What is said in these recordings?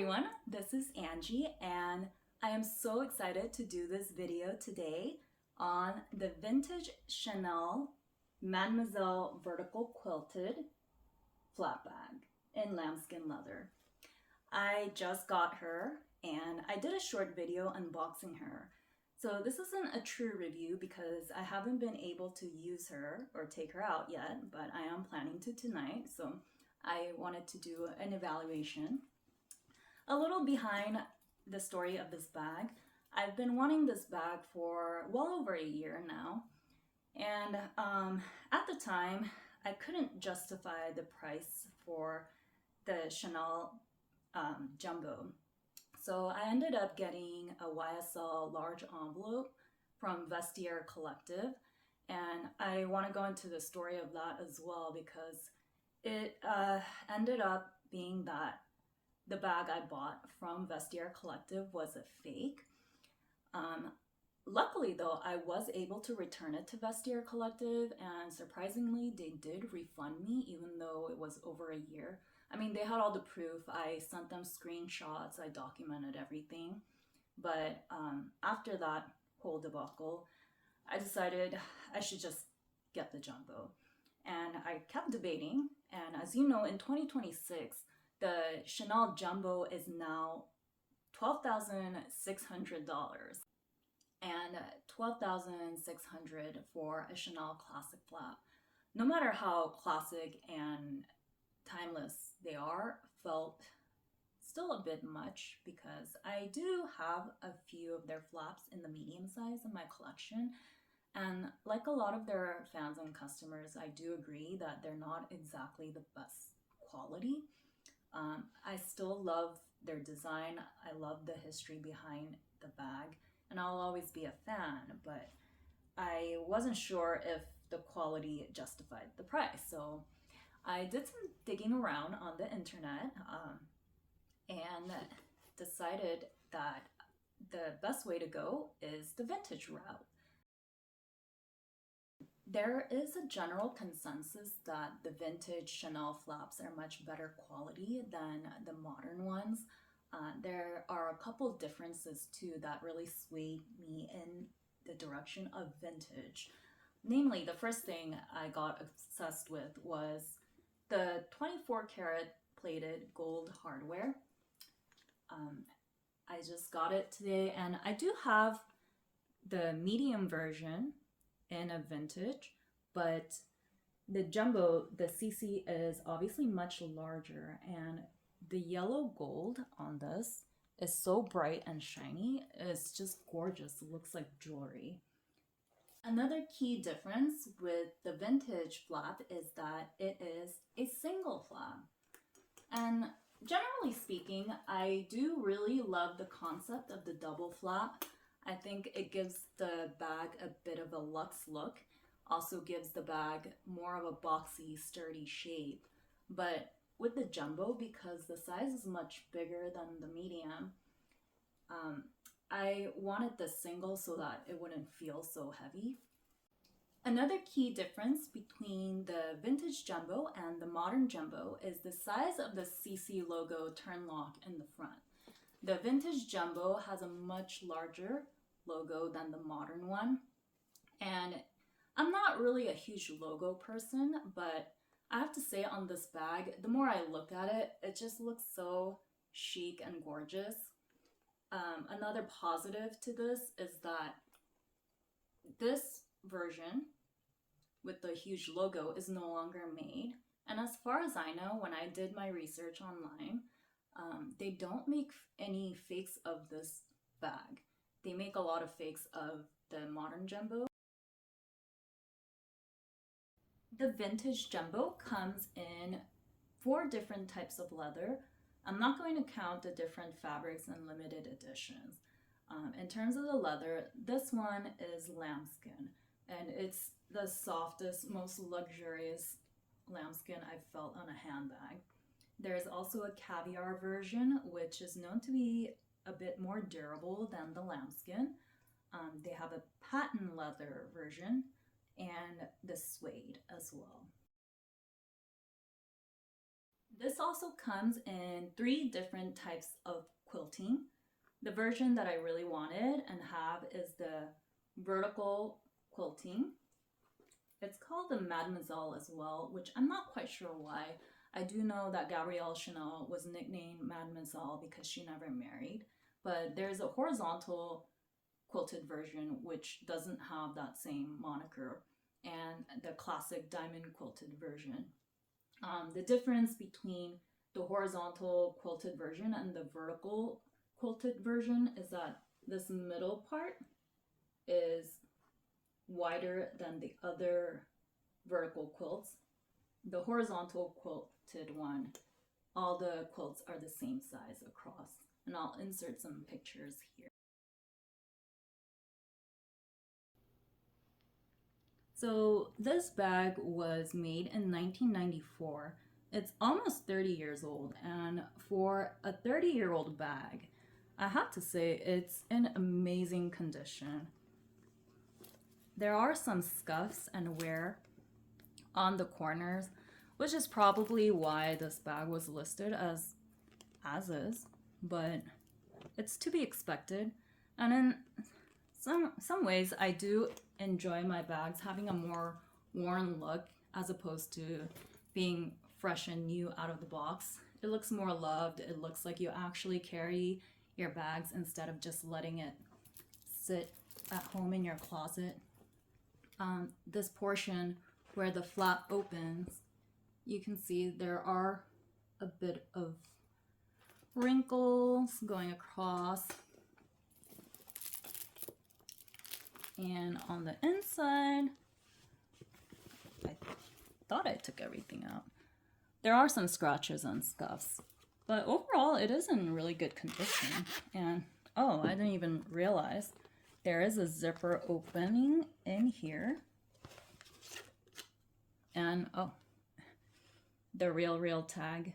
everyone, this is Angie and I am so excited to do this video today on the vintage Chanel Mademoiselle vertical quilted flat bag in lambskin leather. I just got her and I did a short video unboxing her. So this isn't a true review because I haven't been able to use her or take her out yet, but I am planning to tonight. So I wanted to do an evaluation. A little behind the story of this bag, I've been wanting this bag for well over a year now. And at the time, I couldn't justify the price for the Chanel Jumbo. So I ended up getting a YSL large envelope from Vestiaire Collective. And I want to go into the story of that as well because it ended up being that the bag I bought from Vestiaire Collective was a fake. Luckily though, I was able to return it to Vestiaire Collective and surprisingly they did refund me even though it was over a year. I mean, they had all the proof. I sent them screenshots, I documented everything. But after that whole debacle, I decided I should just get the Jumbo. And I kept debating, and as you know, in 2026, the Chanel Jumbo is now $12,600 and $12,600 for a Chanel classic flap. No matter how classic and timeless they are, felt still a bit much because I do have a few of their flaps in the medium size in my collection. And like a lot of their fans and customers, I do agree that they're not exactly the best quality. I still love their design. I love the history behind the bag, and I'll always be a fan, but I wasn't sure if the quality justified the price. So I did some digging around on the internet and decided that the best way to go is the vintage route. There is a general consensus that the vintage Chanel flaps are much better quality than the modern ones. There are a couple differences too that really swayed me in the direction of vintage. Namely, the first thing I got obsessed with was the 24 karat plated gold hardware. I just got it today and I do have the medium version in a vintage, but the Jumbo, the CC is obviously much larger and the yellow gold on this is so bright and shiny. It's just gorgeous. It looks like jewelry. Another key difference with the vintage flap is that it is a single flap. And generally speaking, I do really love the concept of the double flap. I think it gives the bag a bit of a luxe look, also gives the bag more of a boxy, sturdy shape. But with the Jumbo, because the size is much bigger than the medium, I wanted the single so that it wouldn't feel so heavy. Another key difference between the vintage Jumbo and the modern Jumbo is the size of the CC logo turn lock in the front. The vintage Jumbo has a much larger logo than the modern one. And I'm not really a huge logo person, but I have to say on this bag, the more I look at it, it just looks so chic and gorgeous. Another positive to this is that this version with the huge logo is no longer made. And as far as I know, when I did my research online, they don't make any fakes of this bag. They make a lot of fakes of the modern Jumbo. The vintage Jumbo comes in 4 different types of leather. I'm not going to count the different fabrics and limited editions. In terms of the leather, this one is lambskin, and it's the softest, most luxurious lambskin I've felt on a handbag. There's also a caviar version, which is known to be a bit more durable than the lambskin. They have a patent leather version and the suede as well. This also comes in 3 different types of quilting. The version that I really wanted and have is the vertical quilting. It's called the Mademoiselle as well, which I'm not quite sure why. I do know that Gabrielle Chanel was nicknamed Mademoiselle because she never married, but there's a horizontal quilted version which doesn't have that same moniker, and the classic diamond quilted version. The difference between the horizontal quilted version and the vertical quilted version is that this middle part is wider than the other vertical quilts. The horizontal quilted one, all the quilts are the same size across, and I'll insert some pictures here. So this bag was made in 1994. It's almost 30 years old, and for a 30-year-old bag, I have to say it's in amazing condition. There are some scuffs and wear on the corners, which is probably why this bag was listed as is, but it's to be expected. And in some ways, I do enjoy my bags having a more worn look as opposed to being fresh and new out of the box. It looks more loved. It looks like you actually carry your bags instead of just letting it sit at home in your closet. This portion where the flap opens, you can see there are a bit of wrinkles going across. And on the inside, I thought I took everything out. There are some scratches and scuffs, but overall it is in really good condition. And oh, I didn't even realize there is a zipper opening in here. And oh, the real tag.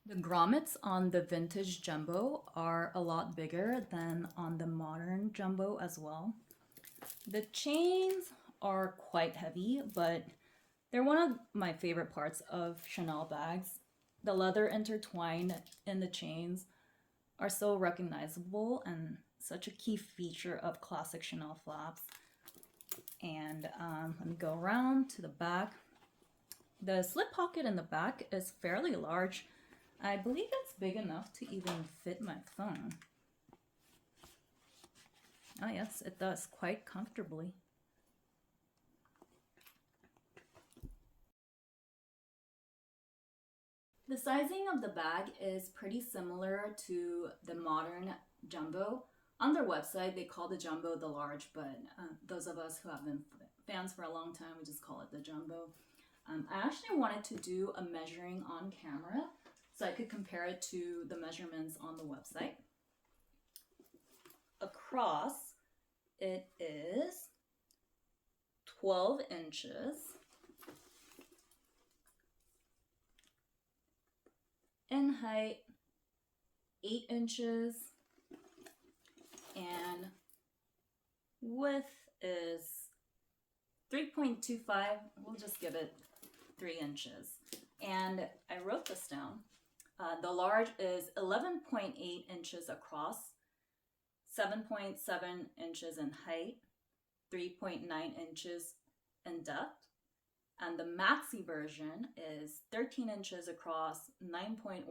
The grommets on the vintage jumbo are a lot bigger than on the modern jumbo as well. The chains are quite heavy, but they're one of my favorite parts of Chanel bags. The leather intertwined in the chains are so recognizable and such a key feature of classic Chanel flaps. And let me go around to the back. The slip pocket in the back is fairly large. I believe it's big enough to even fit my phone. Oh yes, it does quite comfortably. The sizing of the bag is pretty similar to the modern jumbo. On their website, they call the jumbo the large, but those of us who have been fans for a long time, we just call it the jumbo. I actually wanted to do a measuring on camera so I could compare it to the measurements on the website. Across, it is 12 inches. In height, 8 inches. And width is 3.25. We'll just give it 3 inches. And I wrote this down. The large is 11.8 inches across, 7.7 inches in height, 3.9 inches in depth. And the maxi version is 13 inches across, 9.1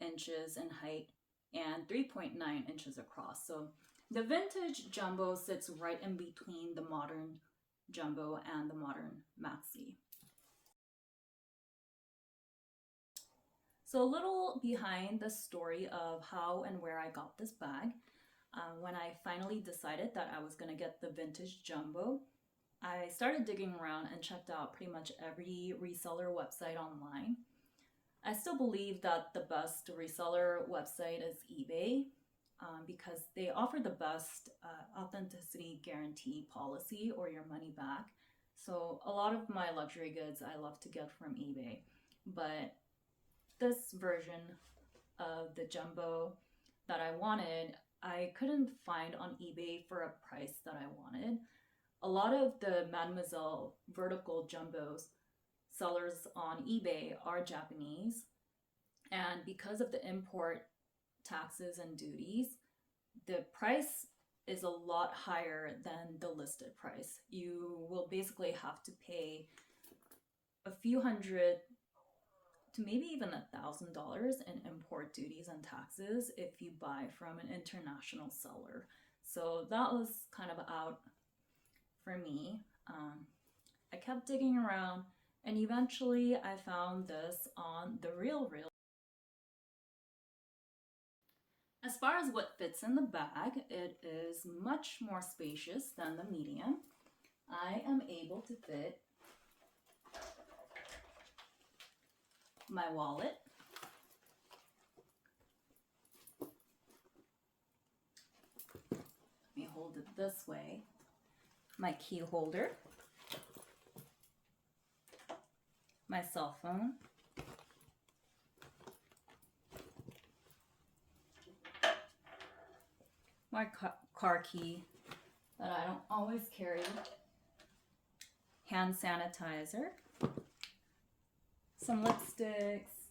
inches in height, and 3.9 inches across. So the vintage jumbo sits right in between the modern jumbo and the modern maxi. So a little behind the story of how and where I got this bag. When I finally decided that I was going to get the vintage jumbo, I started digging around and checked out pretty much every reseller website online. I still believe that the best reseller website is eBay because they offer the best authenticity guarantee policy or your money back. So a lot of my luxury goods I love to get from eBay, but this version of the jumbo that I wanted, I couldn't find on eBay for a price that I wanted. a lot of the Mademoiselle vertical jumbos sellers on eBay are Japanese, and because of the import taxes and duties, the price is a lot higher than the listed price. You will basically have to pay a few hundred to maybe even $1,000 in import duties and taxes if you buy from an international seller. So that was kind of out for me. I kept digging around, and eventually I found this on The RealReal. As far as what fits in the bag, it is much more spacious than the medium. I am able to fit my wallet, let me hold it this way, my key holder, my cell phone, my car key that I don't always carry, hand sanitizer, some lipsticks.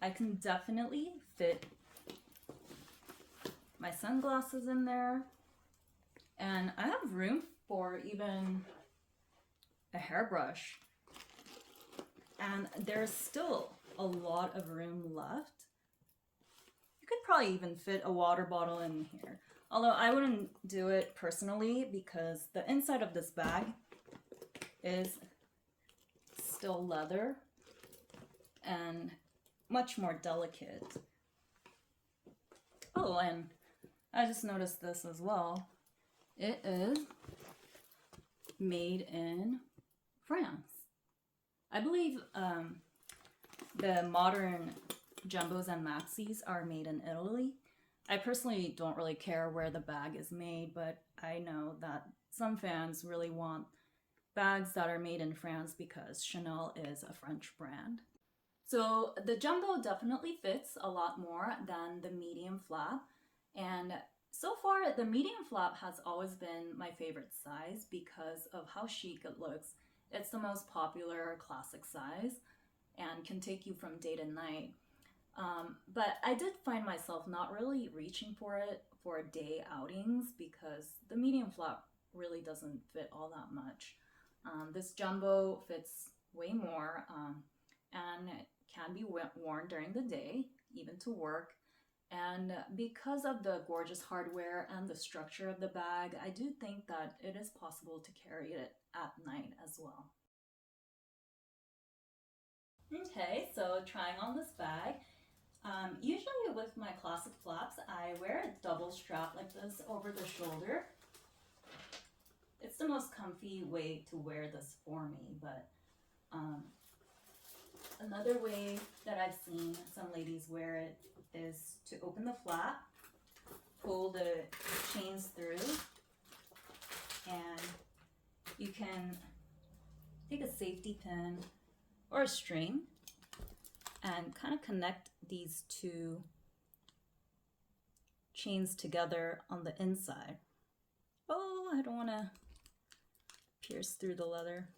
I can definitely fit my sunglasses in there, and I have room for even a hairbrush, and there's still a lot of room left. You could probably even fit a water bottle in here, although I wouldn't do it personally because the inside of this bag is still leather and much more delicate. Oh, and I just noticed this as well. It is made in France. I believe the modern jumbos and maxis are made in Italy. I personally don't really care where the bag is made, but I know that some fans really want bags that are made in France because Chanel is a French brand. So the jumbo definitely fits a lot more than the medium flap, and so far the medium flap has always been my favorite size because of how chic it looks. It's the most popular classic size and can take you from day to night. But I did find myself not really reaching for it for day outings because the medium flap really doesn't fit all that much. This jumbo fits way more and it can be worn during the day, even to work. And because of the gorgeous hardware and the structure of the bag, I do think that it is possible to carry it at night as well. Okay, so trying on this bag. Usually with my classic flaps, I wear a double strap like this over the shoulder. It's the most comfy way to wear this for me, but another way that I've seen some ladies wear it is to open the flap, pull the chains through, and you can take a safety pin or a string and kind of connect these two chains together on the inside. Oh, I don't want to pierce through the leather.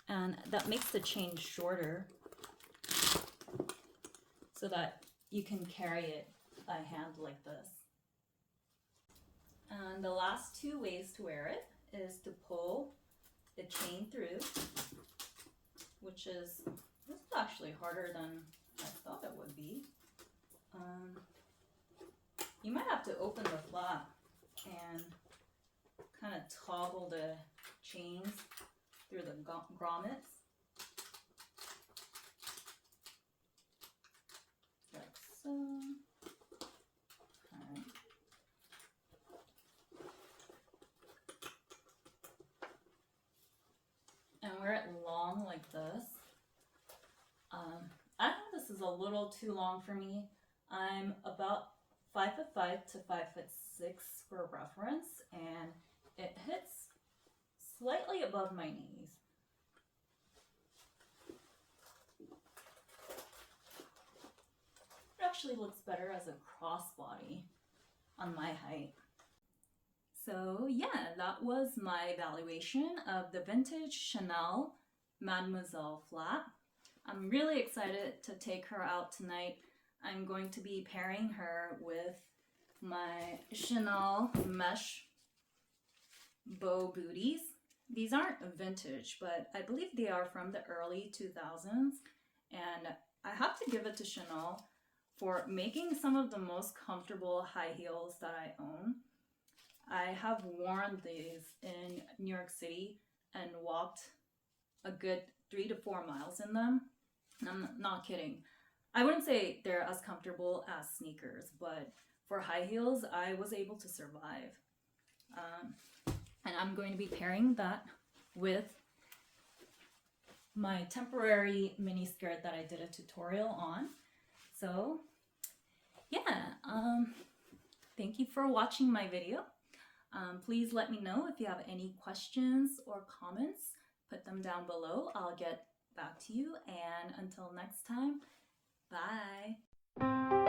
And that makes the chain shorter so that you can carry it by hand like this. And the last two ways to wear it is to pull the chain through, which is, this is actually harder than I thought it would be. You might have to open the flap and kind of toggle the chains through the grommets, like so. Okay. And wear it long like this. I think this is a little too long for me. I'm about 5'5" to 5'6" for reference, and it hits slightly above my knees. It actually looks better as a crossbody on my height. So yeah, that was my evaluation of the vintage Chanel Mademoiselle flat. I'm really excited to take her out tonight. I'm going to be pairing her with my Chanel mesh bow booties. These aren't vintage, but I believe they are from the early 2000s. And I have to give it to Chanel for making some of the most comfortable high heels that I own. I have worn these in New York City and walked a good 3 to 4 miles in them. I'm not kidding. I wouldn't say they're as comfortable as sneakers, but for high heels, I was able to survive. And I'm going to be pairing that with my temporary mini skirt that I did a tutorial on. So yeah, thank you for watching my video. Please let me know if you have any questions or comments. Put them down below. I'll get back to you. And until next time, bye.